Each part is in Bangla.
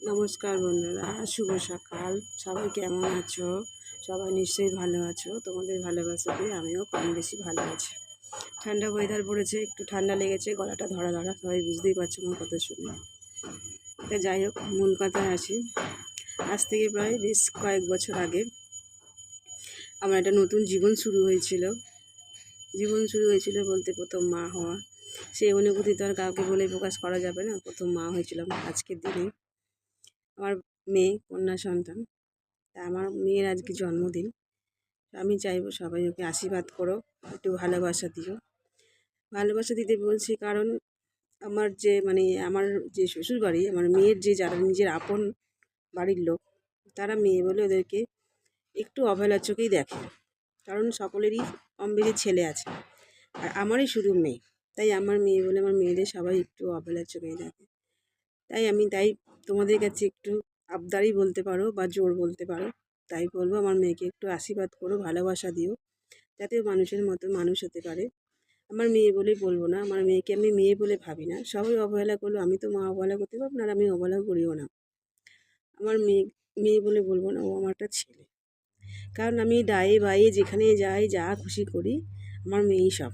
নমস্কার বন্ধুরা, শুভ সকাল। সবাই কেমন আছো? সবাই নিশ্চয়ই ভালো আছো। তোমাদের ভালোবাসাতে আমিও কম বেশি ভালো আছি। ঠান্ডা ওয়েদার পড়েছে, একটু ঠান্ডা লেগেছে, গলাটা ধরা ধরা, সবাই বুঝতেই পারছো আমার কথা শুনে। তা যাই হোক, মূল কথায় আসি। আজ থেকে প্রায় বেশ কয়েক বছর আগে আমার একটা নতুন জীবন শুরু হয়েছিল। বলতে প্রথম মা হওয়া। সেই অনুভূতি তো আর কাউকে বলে প্রকাশ করা যাবে না। প্রথম মা হয়েছিলাম আজকের দিনে। আমার মেয়ে, কন্যা সন্তান। তা আমার মেয়ের আজকে জন্মদিন। আমি চাইবো সবাই ওকে আশীর্বাদ করো, একটু ভালোবাসা দিও। ভালোবাসা দিতে বলছি কারণ আমার যে শ্বশুরবাড়ি, আমার মেয়ের যারা নিজের আপন বাড়ির লোক, তারা মেয়ে বলে ওদেরকে একটু অবহেলার চোখেই দেখে। কারণ সকলেরই কম বেশি ছেলে আছে, আর আমারই শুধু মেয়ে। তাই আমার মেয়ে বলে আমার মেয়েদের সবাই একটু অবহেলার চোখেই দেখে। তাই তোমাদের কাছে একটু আবদারই বলতে পারো বা জোর বলতে পারো। তাই বলবো, আমার মেয়েকে একটু আশীর্বাদ করো, ভালোবাসা দিও, যাতে মানুষের মতো মানুষ হতে পারে। আমার মেয়ে বলেই বলবো না, আমার মেয়েকে আমি মেয়ে বলে ভাবি না। সবাই অবহেলা করলো, আমি তো মা অবহেলা করতে পারবো না, আর আমি অবহেলা করিও না। আমার মেয়ে মেয়ে বলে বলবো না, ও আমার একটা ছেলে। কারণ আমি ডায়ে বাইয়ে যেখানে যাই, যা খুশি করি, আমার মেয়েই সব।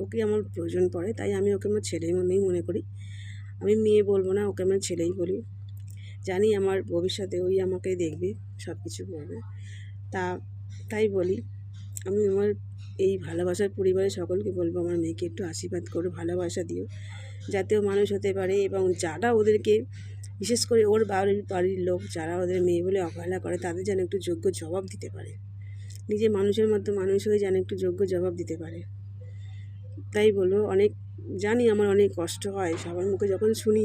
ওকে আমার প্রয়োজন পড়ে, তাই আমি ওকে আমার ছেলে মনেই মনে করি। আমি মেয়ে বলবো না, ওকে আমার ছেলেই বলি। জানি আমার ভবিষ্যতে ওই আমাকে দেখবে, সব কিছু করবে। তাই বলি, আমি আমার এই ভালোবাসার পরিবারের সকলকে বলবো, আমার মেয়েকে একটু আশীর্বাদ করো, ভালোবাসা দিও, যাতে ও মানুষ হতে পারে। এবং যারা ওদেরকে, বিশেষ করে ওর বাড়ির লোক যারা ওদের মেয়ে বলে অবহেলা করে, তাদের যেন একটু যোগ্য জবাব দিতে পারে। নিজে মানুষের মতো মানুষ হয়ে যেন একটু যোগ্য জবাব দিতে পারে। তাই বলবো, জানি আমার অনেক কষ্ট হয় সবার মুখে যখন শুনি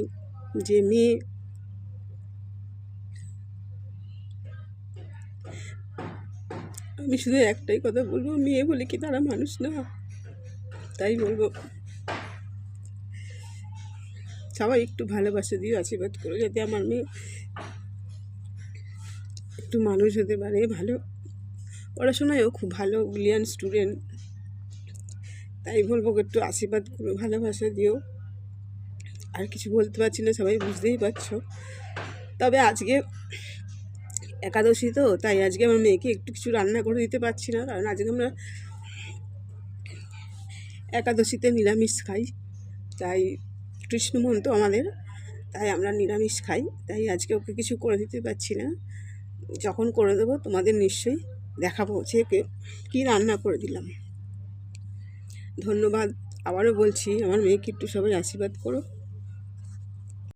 যে মেয়ে। আমি শুধু একটাই কথা বলবো, মেয়ে বলে কি তারা মানুষ না? তাই বলবো, সবাই একটু ভালোবাসা দিয়ে আশীর্বাদ করো, যাতে আমার মেয়ে একটু মানুষ হতে পারে। ভালো পড়াশোনায়ও খুব ভালো, ব্রিলিয়ান্ট স্টুডেন্ট। তাই বলবো, একটু আশীর্বাদ করো, ভালোবাসা দিও। আর কিছু বলতে পারছি না, সবাই বুঝতেই পারছো। তবে আজকে একাদশী তো, তাই আজকে আমার মেয়েকে একটু কিছু রান্না করে দিতে পারছি না, কারণ আজকে আমরা একাদশীতে নিরামিষ খাই। তাই কৃষ্ণমন্ত আমাদের, তাই আমরা নিরামিষ খাই। তাই আজকে ওকে কিছু করে দিতে পারছি না। যখন করে দেবো তোমাদের নিশ্চয়ই দেখাবো যে কী রান্না করে দিলাম। ধন্যবাদ। আবারও বলছি, আমার মেয়েকে একটু সবাই আশীর্বাদ করো।